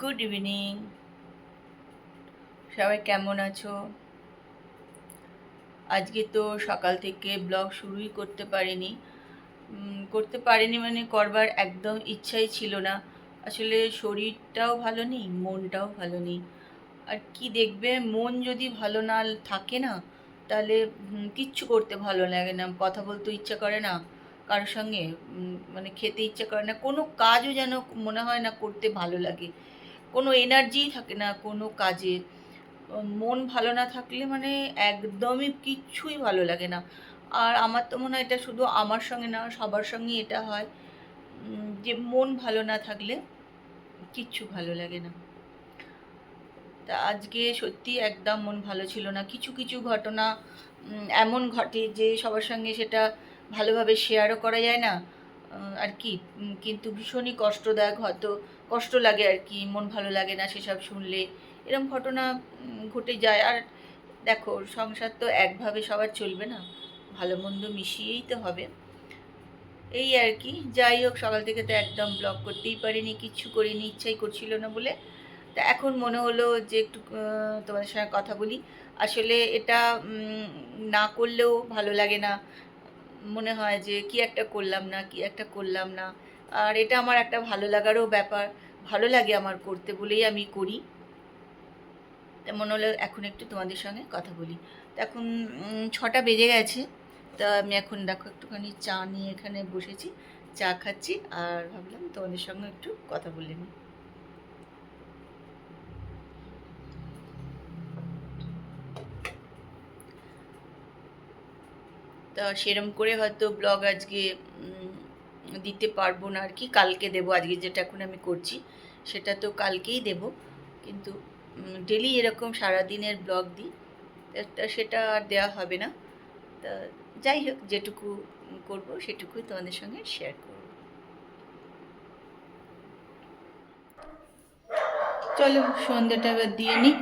Good evening. সবাই কেমন আছো? আজকে তো সকাল থেকে ব্লগ শুরুই করতে পারিনি মানে করবার একদম ইচ্ছাই ছিল না। আসলে শরীরটাও ভালো নেই, মনটাও ভালো নেই। আর কি দেখবে, মন যদি ভালো না থাকে না, তাহলে কিচ্ছু করতে ভালো লাগে না, কথা বলতে ইচ্ছা করে না কারোর সঙ্গে, মানে খেতে ইচ্ছা করে না, কোনো কাজও যেন মনে হয় না করতে ভালো লাগে, কোনো এনার্জিই থাকে না কোনো কাজে। মন ভালো না থাকলে মানে একদমই কিচ্ছুই ভালো লাগে না। আর আমার তো মনে হয় এটা শুধু আমার সঙ্গে না, সবার সঙ্গেই এটা হয়, যে মন ভালো না থাকলে কিচ্ছু ভালো লাগে না। তা আজকে সত্যি একদম মন ভালো ছিল না। কিছু কিছু ঘটনা এমন ঘটে যে সবার সঙ্গে সেটা ভালোভাবে শেয়ারও করা যায় না, আর কি। কিন্তু ভীষণই কষ্টদায়ক, হয়তো কষ্ট লাগে আর কি, মন ভালো লাগে না সেসব শুনলে। এরকম ঘটনা ঘটে যায়। আর দেখো, সংসার তো একভাবে সবার চলবে না, ভালো মন্দ মিশিয়েই তো হবে। এই আর কি। যাই হোক, সকাল থেকে তো একদম ব্লগ করতেই পারিনি, কিচ্ছু করিনি, ইচ্ছাই করছিল না বলে। তা এখন মনে হলো যে একটু তোমাদের সঙ্গে কথা বলি। আসলে এটা না করলেও ভালো লাগে না, মনে হয় যে কি একটা করলাম না, কি একটা করলাম না। আর এটা আমার একটা ভালো লাগারও ব্যাপার, ভালো লাগে আমার করতে বলেই আমি করি। তা মনে হলো এখন একটু তোমাদের সঙ্গে কথা বলি। তা এখন 6টা বেজে গেছে। তা আমি এখন দেখো একটুখানি চা নিয়ে এখানে বসেছি, চা খাচ্ছি, আর ভাবলাম তোমাদের সঙ্গে একটু কথা বলে নিই। তা সেরম করে হয়তো ব্লগ আজকে দিতে পারবো না আর কি, কালকে দেবো। আজকে যেটা এখন আমি করছি সেটা তো কালকেই দেব, কিন্তু ডেলি এরকম সারাদিনের ব্লগ দিই, তা সেটা আর দেওয়া হবে না। তা যাই হোক, যেটুকু করব সেটুকুই তোমাদের সঙ্গে শেয়ার করব। চলো সন্ধ্যাটা এবার দিয়ে নিই।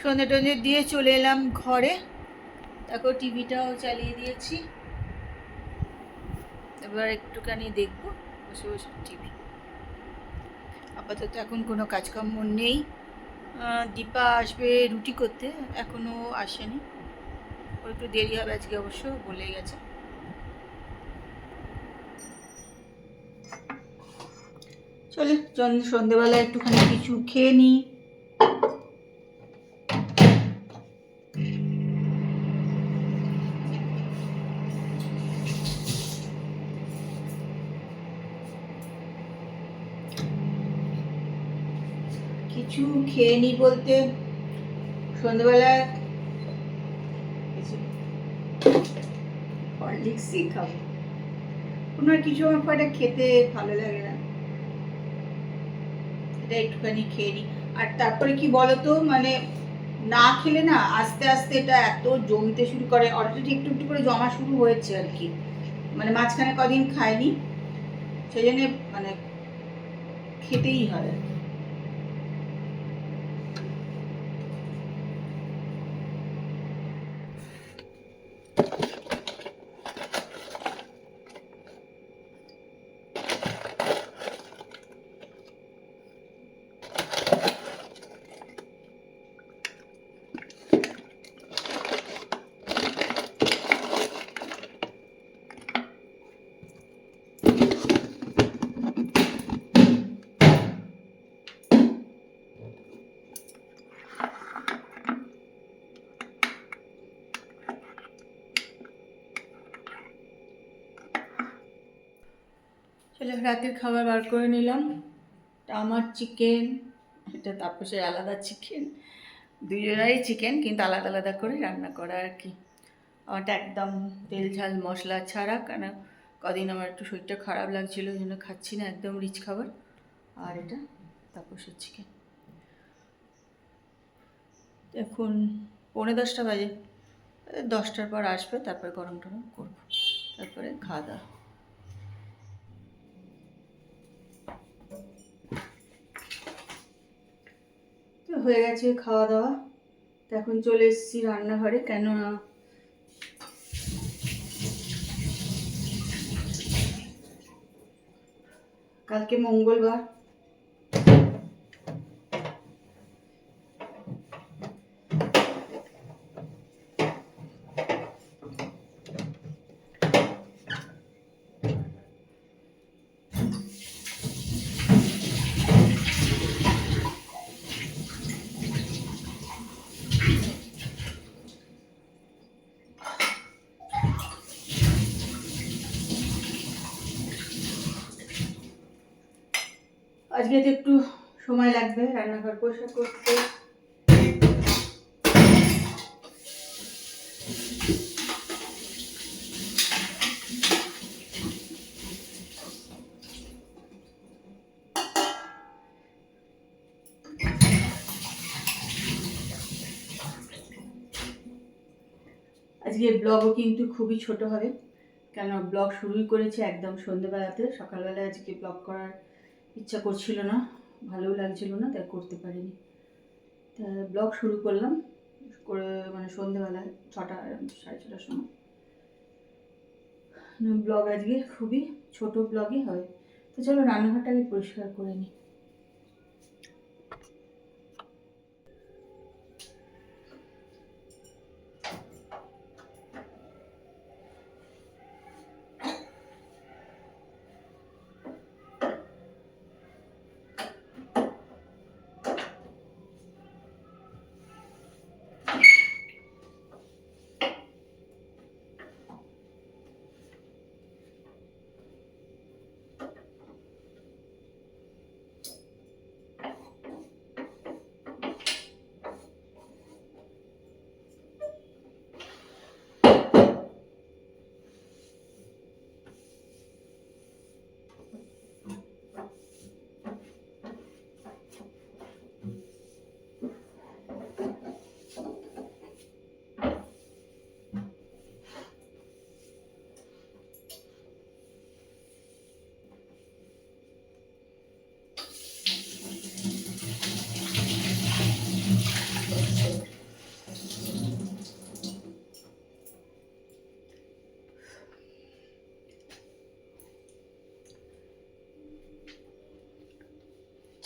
সন্ধে টন্ধে দিয়ে চলে এলাম ঘরে। তারপর টিভিটাও চালিয়ে দিয়েছি, এবার একটুখানি দেখবো বসে বসে টিভি। আপাতত এখন কোনো কাজকর্ম নেই। দীপা আসবে রুটি করতে, এখনও আসেনি, ওর একটু দেরি হবে আজকে, অবশ্য বলে গেছে। চলে সন্ধেবেলা একটুখানি কিছু খেয়ে নিই। কিছু খেয়ে নিই বলতে সন্ধেবেলায় হরলিক্স খাবো, কোনো আর কিছু আমার একটা খেতে ভালো লাগে না, এটা একটুখানি খেয়ে নিই। আর তারপরে কি বলতো, মানে না খেলে না আস্তে আস্তে এটা এত জমতে শুরু করে, অলরেডি একটু একটু করে জমা শুরু হয়েছে আর কি। মানে মাঝখানে কদিন খাইনি, সেই জন্য মানে খেতেই হয় আর কি। চলো রাতের খাবার বার করে নিলাম। এটা আমার চিকেন, এটা তাপসের আলাদা চিকেন, দুজনেরই চিকেন কিন্তু আলাদা আলাদা করে রান্না করা আর কি। আমারটা একদম তেল ঝাল মশলা ছাড়া, কেন কদিন আমার একটু শরীরটা খারাপ লাগছিলো, ওই জন্য খাচ্ছি না, একদম রিচ খাবার। আর এটা তাপসের চিকেন। এখন 9:45 বাজে, 10টার পর আসবে, তারপর গরম টরম করবো, তারপরে খাওয়া দাওয়া। তো হয়ে গেছে খাওয়া দাওয়া। তো এখন চলে এসেছি রান্নাঘরে, কেননা কালকে মঙ্গলবার। আজকে তো একটু সময় লাগবে রান্নাঘর পরিষ্কার করতে। আজকে ব্লগও কিন্তু খুবই ছোট হবে, কেন ব্লগ শুরুই করেছে একদম সন্ধ্যেবেলাতে। সকালবেলায় আজকে ব্লগ করার ইচ্ছা করছিল না, ভালোও লাগছিল না, তাই করতে পারিনি। তা ব্লগ শুরু করলাম করে মানে সন্ধ্যেবেলায় 6টা 6:30টার সময়। ব্লগ আজকে খুবই ছোট ব্লগই হয়। তো চলো রান্নাঘরটা আমি পরিষ্কার করে নিই।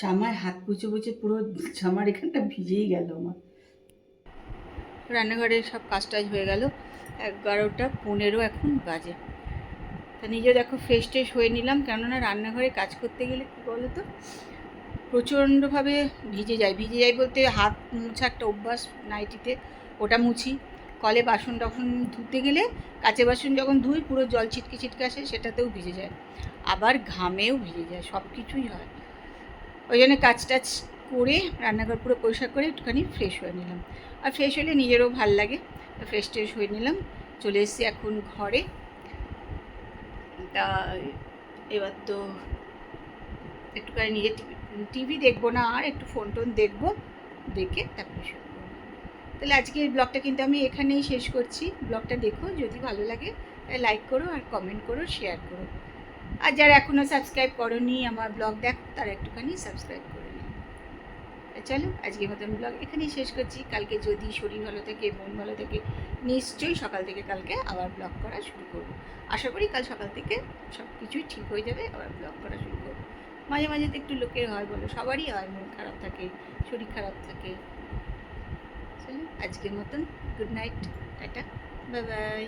জামায় হাত পুচে পুচে পুরো জামার এখানটা ভিজেই গেল আমার। রান্নাঘরের সব কাজ টাজ হয়ে গেল, 11:15 এখন বাজে। তা নিজে দেখো ফ্রেশ ট্রেশ হয়ে নিলাম, কেননা রান্নাঘরে কাজ করতে গেলে কী বলো তো প্রচণ্ডভাবে ভিজে যায় বলতে হাত মুছা একটা অভ্যাস নাইটিতে, ওটা মুছি। কলে বাসন টাসন ধুতে গেলে কাচের বাসন যখন ধুই পুরো জল ছিটকে ছিটকে আসে, সেটাতেও ভিজে যায়, আবার ঘামেও ভিজে যায়, সব কিছুই হয়। ওই জন্য কাজ টাজ করে রান্নাঘর পুরো পরিষ্কার করে একটুখানি ফ্রেশ হয়ে নিলাম। আর ফ্রেশ হলে নিজেরও ভাল লাগে, ফ্রেশ ট্রেশ হয়ে নিলাম, চলে এসেছি এখন ঘরে। তা এবার তো একটুখানি নিজের টিভি দেখবো না, আর একটু ফোন টোন দেখবো, দেখে তারপরে শুরু করবো। তাহলে আজকের ব্লগটা কিন্তু আমি এখানেই শেষ করছি। ব্লগটা দেখো, যদি ভালো লাগে লাইক করো আর কমেন্ট করো, শেয়ার করো। আর যারা এখনও সাবস্ক্রাইব করোনি আমার ব্লগ দেখো, তারা একটুখানি সাবস্ক্রাইব করে নিও। চলো আজকের মতন ব্লগ এখানেই শেষ করছি। কালকে যদি শরীর ভালো থাকে, মন ভালো থাকে, নিশ্চয়ই সকাল থেকে কালকে আবার ব্লগ করা শুরু করবো। আশা করি কাল সকাল থেকে সব কিছুই ঠিক হয়ে যাবে, আবার ব্লগ করা শুরু করবো। মাঝে মাঝে তো একটু লোকের হয়, বলো সবারই হয়, মন খারাপ থাকে, শরীর খারাপ থাকে। চলো আজকের মতন good night, tata, bye bye.